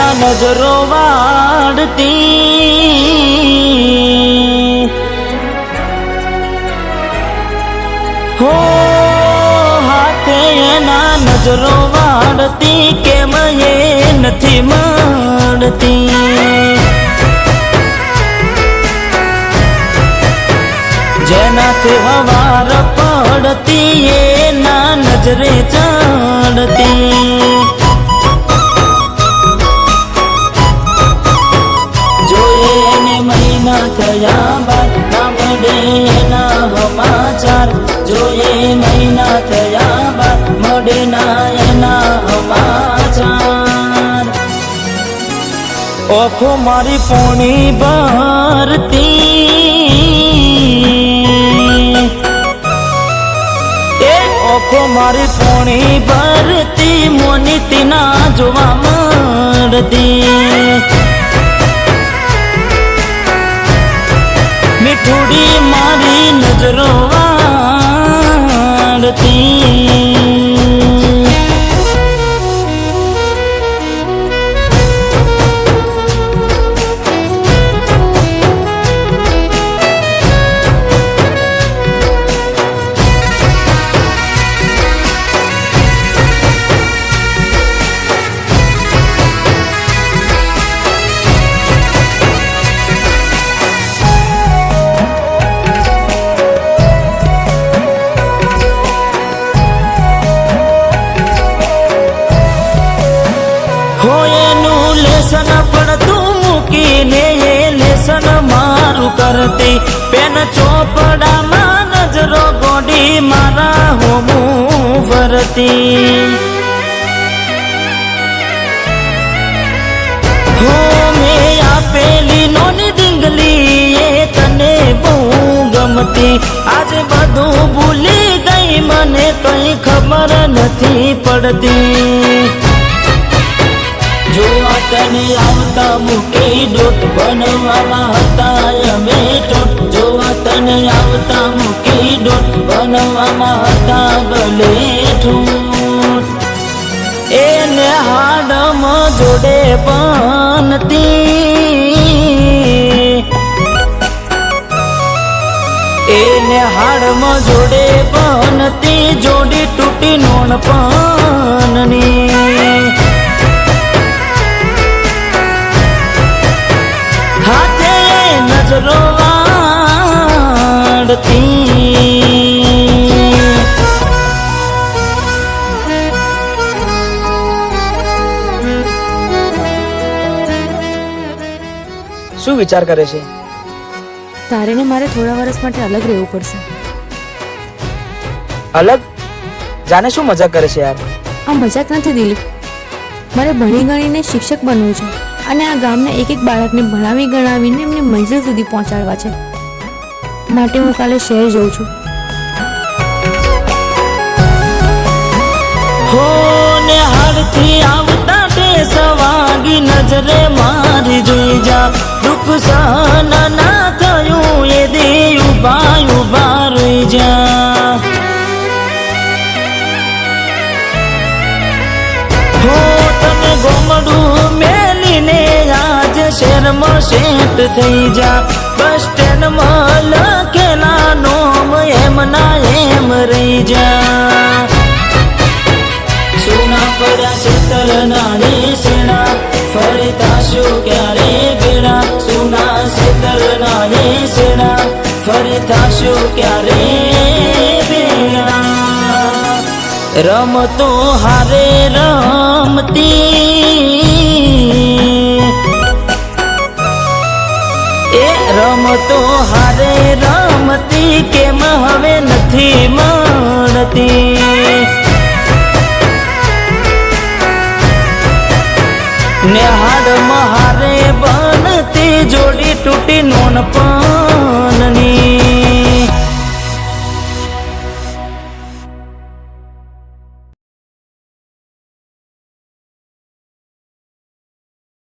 એના નજરો વાળતી હો હાથે એના નજરો વાળતી કેમ એ નથી મળતી જેનાથી હવાર પડતી એના નજરે ચડતી થયા બાદ ના મળે એના સમાચાર જોઈએ મહિના થયા બાદ મળે ના એના સમાચાર ઓખો મારી પોણી ભરતી એ ઓખો મારી પોણી ભરતી મોનીતી ના જોવા મળતી મીઠુડી મારી નજરો વાળતી લેસન પડતું મૂકીને એ લેસન મારું કરતી પેન ચોપડામાં નજરો ગોડી મારા હોમું ભરતી હો મેં આપેલી નોની ડીંગલી એ તને બહુ ગમતી આજે બધું ભૂલી ગઈ મને કઈ ખબર નથી પડતી જોવા તને આવતા મૂકી ડોટ બનવામાં હતા અમે ટોટ જોવા તને આવતા મૂકી ડોટ બનવામાં હતા ભલે ઠૂટ એને હાડમાં જોડે બનતી એને હાડમાં જોડે બનતી જોડી તૂટી નોન પનની હાથે નજરો વાળતી શું વિચાર કરે છે? તારે ને મારે થોડા વર્ષ માટે અલગ રહેવું પડશે. અલગ? જાને શું મજાક કરે છે યાર? આ મજાક નથી દિલીપ, મારે ભણી ગણીને શિક્ષક બનવું છે અને આ ગામના એક એક બાળકને ભણાવી ગણાવીને એમને મંજિલ સુધી પહોંચાડવા છે. માટે હું કાલે શહેર જઉં છું. હો ને હાડથી આવતા ટેસ વાગી નજરે મારી જોઈ જા દુઃખ સહન ના થયું એ દે ઉભા ઉભા રહી જા હો તને ગોમડું મેલીને આજ શહેરમાં સેટ થઈ જા બસ સ્ટેન્ડમાં લખેલા નોમ એમ ના એમ રહી જા સોના પડ્યા શેતર નાની સેના ફરી તાશું ક્યારે બેડા સોના શેતર નાની સેના ફરી તાશું ક્યારે બેડા રમતો હારે રમતી એ રમતો હારે રમતી કેમ હવે નથી મળતી ને હાડ મહારે બનતી જોડી તૂટી નોન પનની